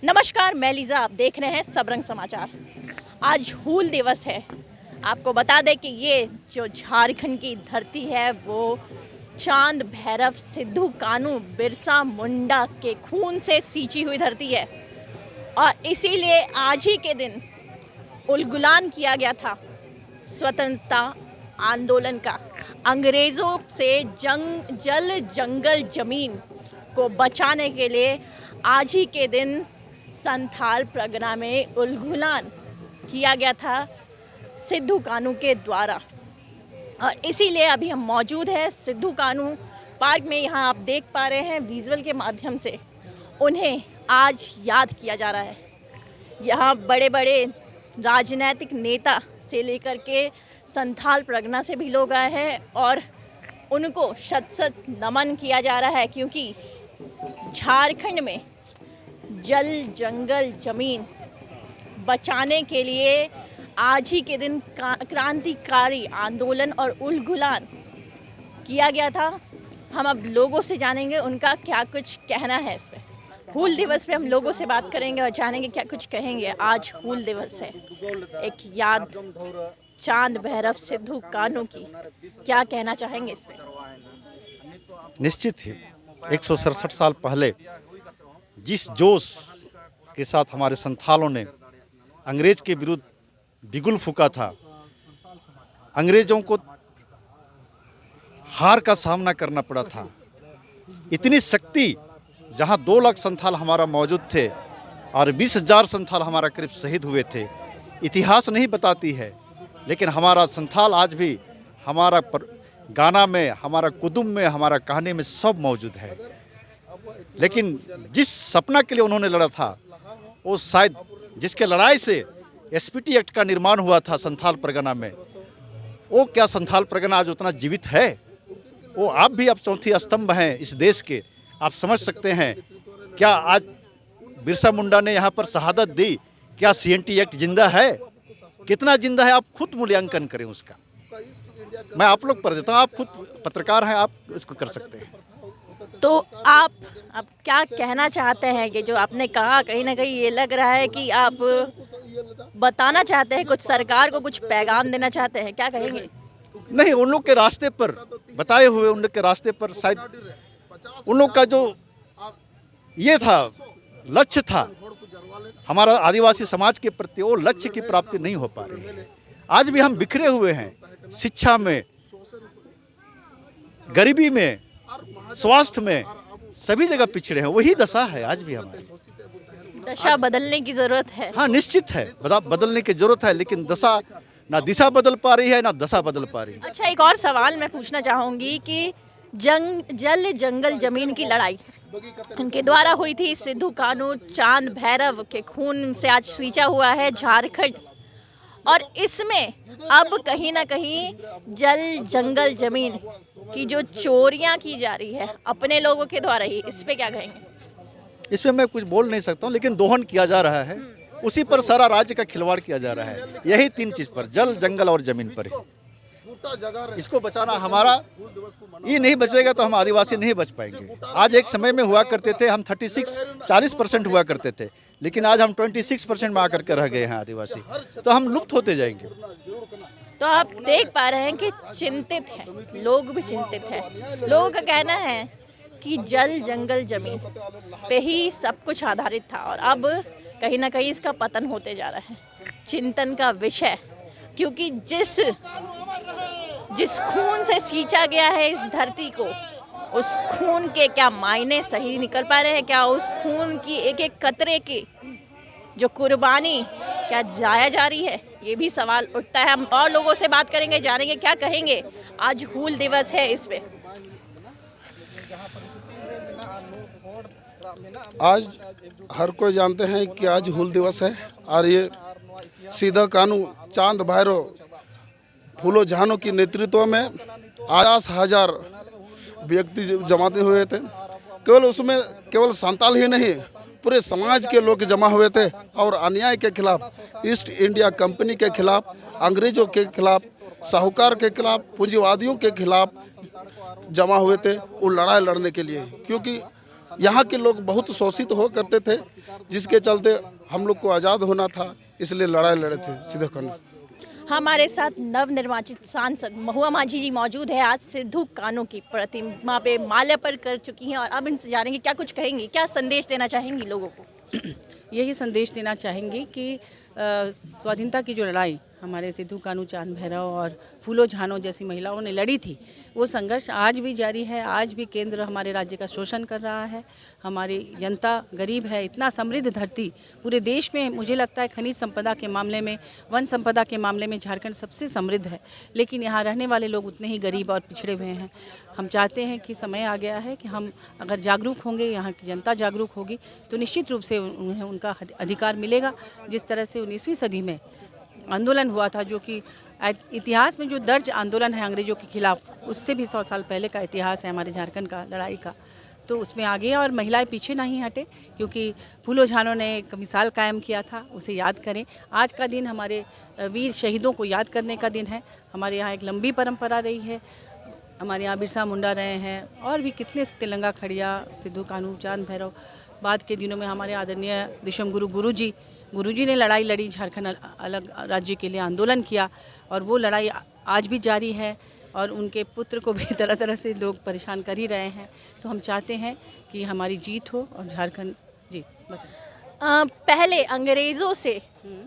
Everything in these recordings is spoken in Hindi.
नमस्कार, मैं लीजा। आप देख रहे हैं सबरंग समाचार। आज हूल दिवस है। आपको बता दें कि ये जो झारखंड की धरती है वो चांद भैरव, सिद्धू कान्हू, बिरसा मुंडा के खून से सींची हुई धरती है और इसीलिए आज ही के दिन उलगुलान किया गया था स्वतंत्रता आंदोलन का। अंग्रेज़ों से जल जंगल ज़मीन को बचाने के लिए आज ही के दिन संथाल परगना में उलगुलान किया गया था सिद्धू कान्हू के द्वारा। और इसीलिए अभी हम मौजूद हैं सिद्धू कान्हू पार्क में। यहाँ आप देख पा रहे हैं विजुअल के माध्यम से उन्हें आज याद किया जा रहा है। यहाँ बड़े बड़े राजनीतिक नेता से लेकर के संथाल परगना से भी लोग आए हैं और उनको शत शत नमन किया जा रहा है, क्योंकि झारखंड में जल जंगल ज़मीन बचाने के लिए आज ही के दिन क्रांतिकारी आंदोलन और उलगुलान किया गया था। हम अब लोगों से जानेंगे उनका क्या कुछ कहना है इस पर। हूल दिवस पे हम लोगों से बात करेंगे और जानेंगे क्या कुछ कहेंगे। आज हूल दिवस है, एक याद चांद भैरव सिद्धू कान्हू की। क्या कहना चाहेंगे इस पर? निश्चित ही 167 साल पहले जिस जोश के साथ हमारे संथालों ने अंग्रेज के विरुद्ध बिगुल फूंका था, अंग्रेजों को हार का सामना करना पड़ा था। इतनी शक्ति, जहां 2 लाख संथाल हमारा मौजूद थे और 20,000 संथाल हमारा करीब शहीद हुए थे, इतिहास नहीं बताती है, लेकिन हमारा संथाल आज भी हमारा गाना में, हमारा कुदुम में, हमारा कहानी में सब मौजूद है। लेकिन जिस सपना के लिए उन्होंने लड़ा था, वो शायद जिसके लड़ाई से एसपीटी एक्ट का निर्माण हुआ था संथाल परगना में, वो क्या संथाल परगना आज उतना जीवित है? वो आप भी अब चौथी स्तंभ हैं इस देश के। आप समझ सकते हैं क्या आज बिरसा मुंडा ने यहाँ पर शहादत दी, क्या सीएनटी एक्ट जिंदा है? कितना जिंदा है आप खुद मूल्यांकन करें उसका। मैं आप लोग पर देता हूँ, आप खुद पत्रकार हैं, आप इसको कर सकते हैं। तो आप अब क्या कहना चाहते हैं? ये जो आपने कहा, कहीं ना कहीं ये लग रहा है कि आप बताना चाहते हैं, कुछ सरकार को कुछ पैगाम देना चाहते हैं। क्या कहेंगे? नहीं, उन लोग के रास्ते पर बताए हुए, उन लोग के रास्ते पर शायद उन लोग का जो ये था, लक्ष्य था हमारा आदिवासी समाज के प्रति, वो लक्ष्य की प्राप्ति नहीं हो पा रही है। आज भी हम बिखरे हुए हैं, शिक्षा में, गरीबी में, स्वास्थ्य में, सभी जगह पिछड़े हैं। वही दशा है आज भी हमारी। दशा बदलने की जरूरत है। हाँ, निश्चित है बदलने की जरूरत है, लेकिन दशा ना दिशा बदल पा रही है, ना दशा बदल पा रही है। अच्छा, एक और सवाल मैं पूछना चाहूँगी कि जल जंगल जमीन की लड़ाई उनके द्वारा हुई थी। सिद्धू कान्हू चांद भैरव के खून से आज सींचा हुआ है झारखंड, और इसमें अब कहीं ना कहीं जल जंगल जमीन की जो चोरियां की जा रही है अपने लोगों के द्वारा ही, इस पे क्या कहेंगे? इसमें मैं कुछ बोल नहीं सकता हूँ, लेकिन दोहन किया जा रहा है, उसी पर सारा राज्य का खिलवाड़ किया जा रहा है। यही 3 चीज पर, जल जंगल और जमीन पर ही। इसको बचाना हमारा, ये नहीं बचेगा तो हम आदिवासी नहीं बच पाएंगे। आज एक समय में हुआ करते थे हम 40% हुआ करते थे, लेकिन आज हम 26% में आकर के रह गए हैं आदिवासी, तो हम लुप्त होते जाएंगे। तो आप देख पा रहे हैं कि चिंतित है, लोग भी चिंतित है। लोगों का कहना है कि जल जंगल जमीन पे ही सब कुछ आधारित था और अब कहीं ना कहीं इसका पतन होते जा रहा है। चिंतन का विषय, क्योंकि जिस खून से सींचा गया है इस धरती को, उस खून के क्या मायने सही निकल पा रहे हैं? क्या उस खून की एक एक कतरे की जो कुर्बानी क्या जाया जा रही है? ये भी सवाल उठता है। हम और लोगों से बात करेंगे, जानेंगे क्या कहेंगे। आज हूल दिवस है, इस पे आज हर कोई जानते हैं कि आज हूल दिवस है और ये सिद्धू कान्हू चांद भैरव फूलो झानो की नेतृत्व में 50,000 व्यक्ति जमाते हुए थे। केवल संताल ही नहीं, पूरे समाज के लोग जमा हुए थे और अन्याय के खिलाफ, ईस्ट इंडिया कंपनी के खिलाफ, अंग्रेजों के खिलाफ, साहूकार के खिलाफ, पूंजीवादियों के खिलाफ जमा हुए थे वो लड़ाई लड़ने के लिए। क्योंकि यहाँ के लोग बहुत शोषित हो करते थे, जिसके चलते हम लोग को आज़ाद होना था, इसलिए लड़ाई लड़े थे सिद्धू कान्हू। हमारे साथ नवनिर्वाचित सांसद महुआ माझी जी मौजूद है। आज सिद्धू कान्हू की प्रतिमा पे माल्यार्पण कर चुकी हैं और अब इनसे जानेंगे क्या कुछ कहेंगी, क्या संदेश देना चाहेंगी लोगों को। यही संदेश देना चाहेंगी कि स्वाधीनता की जो लड़ाई हमारे सिद्धू कान्हू, चांद भैरव और फूलो झानो जैसी महिलाओं ने लड़ी थी, वो संघर्ष आज भी जारी है। आज भी केंद्र हमारे राज्य का शोषण कर रहा है, हमारी जनता गरीब है। इतना समृद्ध धरती पूरे देश में, मुझे लगता है खनिज संपदा के मामले में, वन संपदा के मामले में झारखंड सबसे समृद्ध है, लेकिन यहाँ रहने वाले लोग उतने ही गरीब और पिछड़े हुए हैं। हम चाहते हैं कि समय आ गया है कि हम अगर जागरूक होंगे, यहाँ की जनता जागरूक होगी, तो निश्चित रूप से उन्हें उनका अधिकार मिलेगा। जिस तरह से 19वीं सदी में आंदोलन हुआ था, जो कि इतिहास में जो दर्ज आंदोलन है अंग्रेज़ों के खिलाफ, उससे भी 100 साल पहले का इतिहास है हमारे झारखंड का लड़ाई का, तो उसमें आगे और महिलाएं पीछे नहीं हटे, क्योंकि फूलो झानो ने एक मिसाल कायम किया था, उसे याद करें। आज का दिन हमारे वीर शहीदों को याद करने का दिन है। हमारे यहाँ एक लंबी परंपरा रही है, हमारे यहाँ बिरसा मुंडा रहे हैं और भी कितने, तिलंगा खड़िया, सिद्धू कान्हू, चांद भैरव। बाद के दिनों में हमारे आदरणीय विश्वगुरु गुरुजी ने लड़ाई लड़ी, झारखंड अलग राज्य के लिए आंदोलन किया, और वो लड़ाई आज भी जारी है और उनके पुत्र को भी तरह तरह से लोग परेशान कर ही रहे हैं। तो हम चाहते हैं कि हमारी जीत हो और झारखंड जी। पहले अंग्रेज़ों से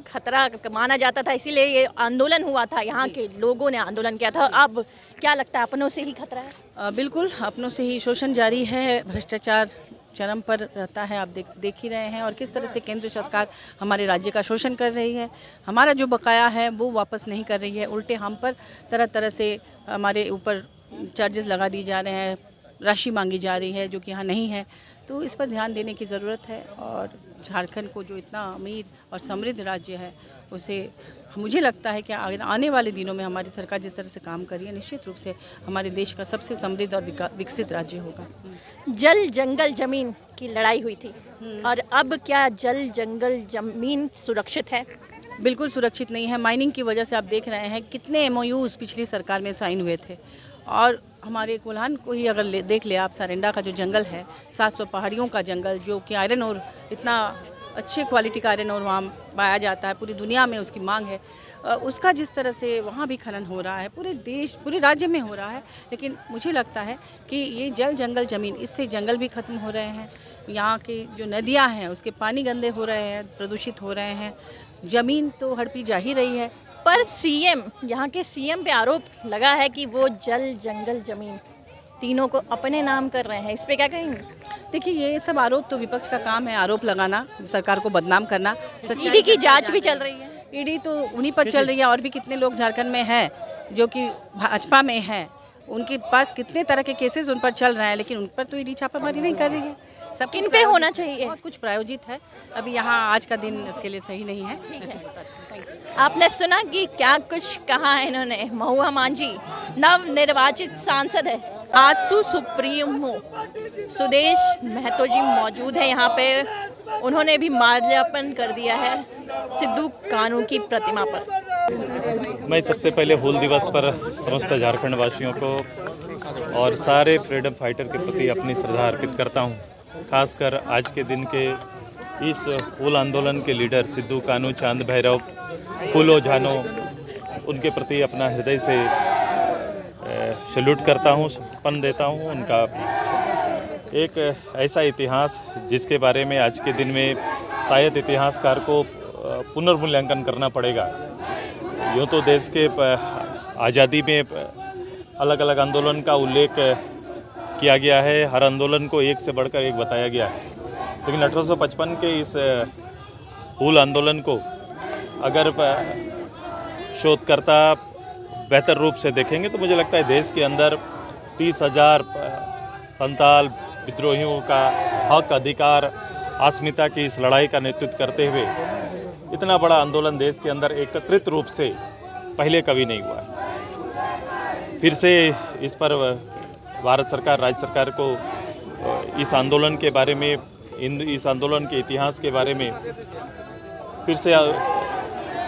खतरा माना जाता था, इसीलिए ये आंदोलन हुआ था, यहाँ के लोगों ने आंदोलन किया था। अब क्या लगता है, अपनों से ही खतरा है? बिल्कुल, अपनों से ही शोषण जारी है, भ्रष्टाचार चरम पर रहता है। आप देख ही रहे हैं और किस तरह से केंद्र सरकार हमारे राज्य का शोषण कर रही है। हमारा जो बकाया है वो वापस नहीं कर रही है, उल्टे हम पर तरह तरह से हमारे ऊपर चार्जेस लगा दिए जा रहे हैं, राशि मांगी जा रही है जो कि यहाँ नहीं है। तो इस पर ध्यान देने की ज़रूरत है और झारखंड को जो इतना अमीर और समृद्ध राज्य है, उसे मुझे लगता है कि आने वाले दिनों में हमारी सरकार जिस तरह से काम करी है, निश्चित रूप से हमारे देश का सबसे समृद्ध और विकसित राज्य होगा। जल जंगल जमीन की लड़ाई हुई थी और अब क्या जल जंगल जमीन सुरक्षित है? बिल्कुल सुरक्षित नहीं है। माइनिंग की वजह से आप देख रहे हैं कितने MOUs पिछली सरकार में साइन हुए थे, और हमारे कोल्हान को ही अगर देख ले आप, सारेंडा का जो जंगल है, 700 पहाड़ियों का जंगल, जो कि आयरन और इतना अच्छे क्वालिटी का आयरन और वहाँ पाया जाता है, पूरी दुनिया में उसकी मांग है, उसका जिस तरह से वहाँ भी खनन हो रहा है, पूरे देश पूरे राज्य में हो रहा है। लेकिन मुझे लगता है कि ये जल जंगल ज़मीन, इससे जंगल भी ख़त्म हो रहे हैं, यहाँ की जो नदियाँ हैं उसके पानी गंदे हो रहे हैं, प्रदूषित हो रहे हैं, ज़मीन तो हड़पी जा ही रही है। पर सीएम, यहाँ के सीएम पे आरोप लगा है कि वो जल जंगल जमीन तीनों को अपने नाम कर रहे हैं, इस पे क्या कहेंगे? देखिए, ये सब आरोप तो विपक्ष का काम है, आरोप लगाना, सरकार को बदनाम करना। ईडी की जांच भी चल रही है। ईडी तो उन्हीं पर चल रही है, और भी कितने लोग झारखंड में हैं जो कि भाजपा में हैं, उनके पास कितने तरह के केसेस उन पर चल रहे हैं, लेकिन उन पर तो ईडी छापामारी नहीं कर रही है। सब किन पे होना चाहिए? बहुत कुछ प्रायोजित है, अभी यहाँ आज का दिन उसके लिए सही नहीं है। आपने सुना कि क्या कुछ कहा है इन्होंने। महुआ माझी नवनिर्वाचित सांसद है, आजसू सुप्रीमो सुदेश महतो जी मौजूद है यहाँ पे। उन्होंने भी माल्यार्पण कर दिया है सिद्धू कान्हू की प्रतिमा पर। मैं सबसे पहले हूल दिवस पर समस्त झारखंड वासियों को और सारे फ्रीडम फाइटर के प्रति अपनी श्रद्धा अर्पित करता हूँ। खासकर आज के दिन के इस हूल आंदोलन के लीडर सिद्धू कान्हू, चांद भैरव, फूलो झानो, उनके प्रति अपना हृदय से सैल्यूट करता हूँ, सम्मान देता हूँ। उनका एक ऐसा इतिहास जिसके बारे में आज के दिन में शायद इतिहासकार को पुनर्मूल्यांकन करना पड़ेगा। यूँ तो देश के आज़ादी में अलग अलग आंदोलन का उल्लेख किया गया है, हर आंदोलन को एक से बढ़कर एक बताया गया है, लेकिन 1855 के इस हूल आंदोलन को अगर शोधकर्ता बेहतर रूप से देखेंगे तो मुझे लगता है देश के अंदर 30,000 संताल विद्रोहियों का हक, अधिकार, अस्मिता की इस लड़ाई का नेतृत्व करते हुए इतना बड़ा आंदोलन देश के अंदर एकत्रित रूप से पहले कभी नहीं हुआ है। फिर से इस पर भारत सरकार, राज्य सरकार को इस आंदोलन के बारे में, इस आंदोलन के इतिहास के बारे में फिर से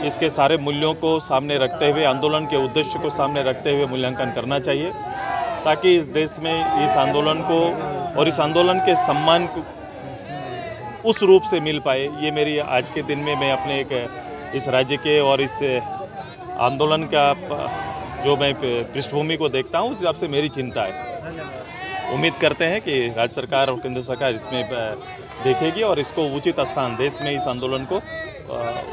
इसके सारे मूल्यों को सामने रखते हुए, आंदोलन के उद्देश्य को सामने रखते हुए मूल्यांकन करना चाहिए, ताकि इस देश में इस आंदोलन को और इस आंदोलन के सम्मान को उस रूप से मिल पाए। ये मेरी आज के दिन में मैं अपने एक इस राज्य के और इस आंदोलन का जो मैं पृष्ठभूमि को देखता हूँ उस हिसाब से मेरी चिंता है। उम्मीद करते हैं कि राज्य सरकार और केंद्र सरकार इसमें देखेगी और इसको उचित स्थान देश में इस आंदोलन को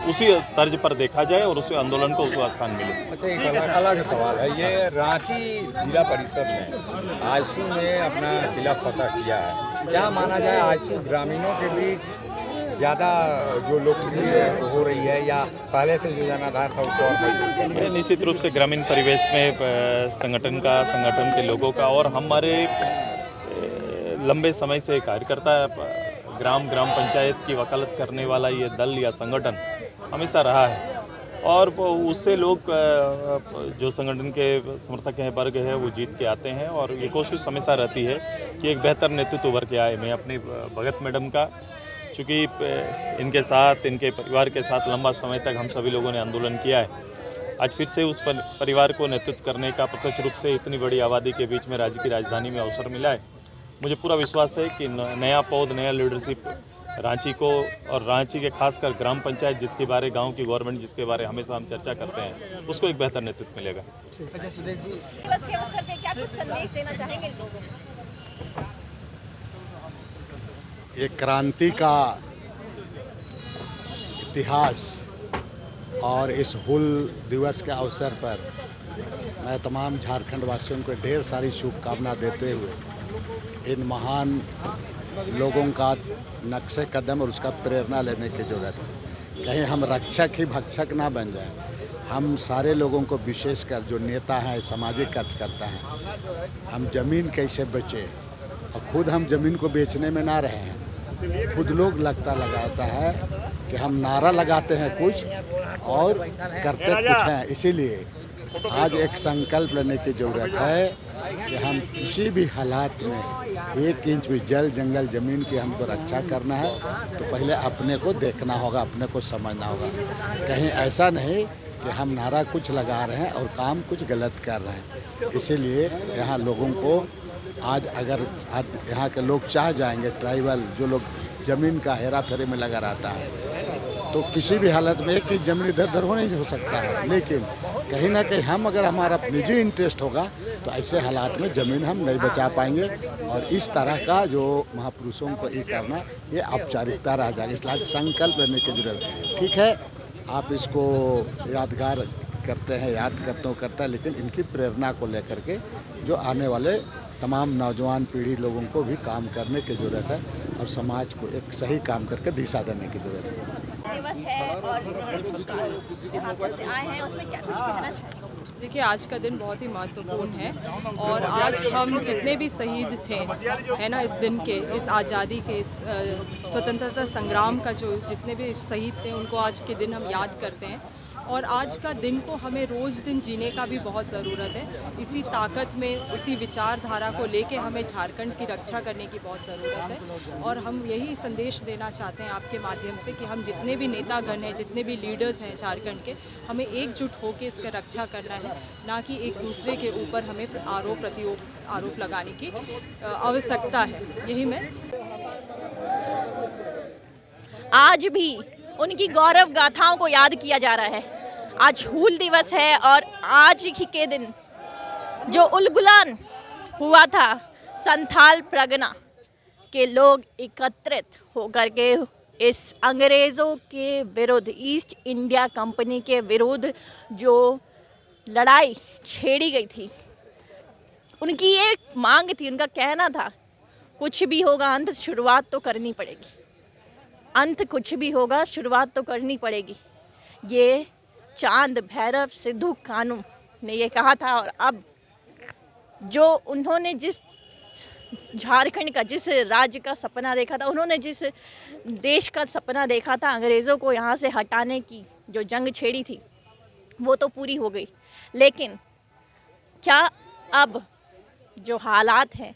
उसी तर्ज पर देखा जाए और उस आंदोलन को उसका स्थान मिले। अच्छा, एक अलग सवाल है, ये रांची जिला परिषद में आजसू ने अपना किला फतह किया है, क्या माना जाए आजसू ग्रामीणों के बीच ज़्यादा जो लोकप्रिय हो रही है या पहले से जो जनाधार था उसको और निश्चित रूप से ग्रामीण परिवेश में संगठन के लोगों का और हमारे लंबे समय से कार्यकर्ता ग्राम पंचायत की वकालत करने वाला ये दल या संगठन हमेशा रहा है और उससे लोग जो संगठन के समर्थक हैं वर्ग है वो जीत के आते हैं और ये कोशिश हमेशा रहती है कि एक बेहतर नेतृत्व उभर के आए। मैं अपनी भगत मैडम का चूँकि इनके साथ इनके परिवार के साथ लंबा समय तक हम सभी लोगों ने आंदोलन किया है, आज फिर से उस परिवार को नेतृत्व करने का प्रत्यक्ष रूप से इतनी बड़ी आबादी के बीच में राज्य की राजधानी में अवसर मिला है। मुझे पूरा विश्वास है कि नया पौध नया लीडरशिप रांची को और रांची के खासकर ग्राम पंचायत जिसके बारे गांव की गवर्नमेंट जिसके बारे हमेशा हम चर्चा करते हैं उसको एक बेहतर नेतृत्व मिलेगा। अच्छा सुदेश जी, दिवस के अवसर पे क्या कुछ संदेश देना चाहेंगे लोगों को? एक क्रांति का इतिहास और इस हूल दिवस के अवसर पर मैं तमाम झारखंड वासियों को ढेर सारी शुभकामना देते हुए इन महान लोगों का नक्शे कदम और उसका प्रेरणा लेने की ज़रूरत है। कहीं हम रक्षक ही भक्षक ना बन जाएं। हम सारे लोगों को विशेषकर जो नेता हैं सामाजिक कार्यकर्ता हैं, हम ज़मीन कैसे बचे और खुद हम ज़मीन को बेचने में ना रहे हैं। खुद लोग लगाता है कि हम नारा लगाते हैं कुछ और करते कुछ हैं। इसीलिए आज एक संकल्प लेने की ज़रूरत है कि हम किसी भी हालात में 1 इंच भी जल जंगल ज़मीन की हमको रक्षा करना है तो पहले अपने को देखना होगा, अपने को समझना होगा। कहीं ऐसा नहीं कि हम नारा कुछ लगा रहे हैं और काम कुछ गलत कर रहे हैं। इसीलिए यहाँ लोगों को आज अगर यहाँ के लोग चाह जाएंगे, ट्राइबल जो लोग ज़मीन का हेरा फेरी में लगा रहता है तो किसी भी हालत में एक ज़मीन इधर उधर हो नहीं हो सकता है। लेकिन कहीं ना कहीं हम अगर हमारा निजी इंटरेस्ट होगा तो ऐसे हालात में ज़मीन हम नहीं बचा पाएंगे और इस तरह का जो महापुरुषों को ये करना ये औपचारिकता रह जाएगी। इसलिए संकल्प लेने की जरूरत है। ठीक है, आप इसको यादगार करते हैं, याद करते हैं, लेकिन इनकी प्रेरणा को लेकर के जो आने वाले तमाम नौजवान पीढ़ी लोगों को भी काम करने की ज़रूरत है और समाज को एक सही काम करके दिशा देने की ज़रूरत है। दिवस है और यहाँ पर से आए हैं उसमें क्या कुछ कहना चाहेंगे? देखिए, आज का दिन बहुत ही महत्वपूर्ण है और आज हम जितने भी शहीद थे है ना, इस दिन के, इस आज़ादी के, इस स्वतंत्रता संग्राम का जो जितने भी शहीद थे उनको आज के दिन हम याद करते हैं और आज का दिन को हमें रोज़ दिन जीने का भी बहुत ज़रूरत है। इसी ताकत में उसी विचारधारा को लेके हमें झारखंड की रक्षा करने की बहुत ज़रूरत है और हम यही संदेश देना चाहते हैं आपके माध्यम से कि हम जितने भी नेतागण हैं, जितने भी लीडर्स हैं झारखंड के, हमें एकजुट होकर इसका रक्षा करना है, ना कि एक दूसरे के ऊपर हमें आरोप लगाने की आवश्यकता है। यही मैं आज भी उनकी गौरव गाथाओं को याद किया जा रहा है। आज हूल दिवस है और आज ही के दिन जो उलगुलान हुआ था संथाल परगना के लोग एकत्रित होकर के इस अंग्रेज़ों के विरुद्ध, ईस्ट इंडिया कंपनी के विरुद्ध जो लड़ाई छेड़ी गई थी, उनकी एक मांग थी, उनका कहना था कुछ भी होगा अंत शुरुआत तो करनी पड़ेगी। अंत कुछ भी होगा शुरुआत तो करनी पड़ेगी। ये चांद भैरव सिद्धू कानू ने ये कहा था और अब जो उन्होंने जिस झारखंड का, जिस राज्य का सपना देखा था, उन्होंने जिस देश का सपना देखा था, अंग्रेज़ों को यहाँ से हटाने की जो जंग छेड़ी थी वो तो पूरी हो गई। लेकिन क्या अब जो हालात हैं,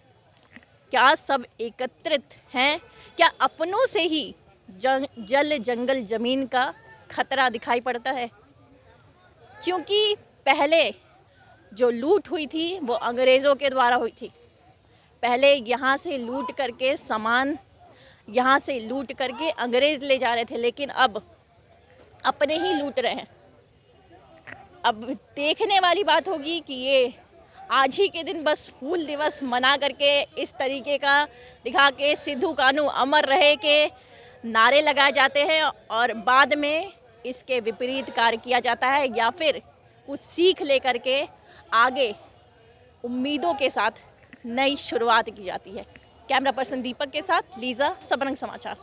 क्या सब एकत्रित हैं? क्या अपनों से ही जल जंगल ज़मीन का खतरा दिखाई पड़ता है? क्योंकि पहले जो लूट हुई थी वो अंग्रेज़ों के द्वारा हुई थी। पहले यहाँ से लूट करके सामान यहाँ से लूट करके अंग्रेज़ ले जा रहे थे, लेकिन अब अपने ही लूट रहे हैं। अब देखने वाली बात होगी कि ये आज ही के दिन बस हूल दिवस मना करके इस तरीके का दिखा के सिद्धू कान्हू अमर रहे के नारे लगाए जाते हैं और बाद में इसके विपरीत कार्य किया जाता है, या फिर कुछ सीख लेकर के आगे उम्मीदों के साथ नई शुरुआत की जाती है। कैमरा पर्सन दीपक के साथ लीजा, सबरंग समाचार।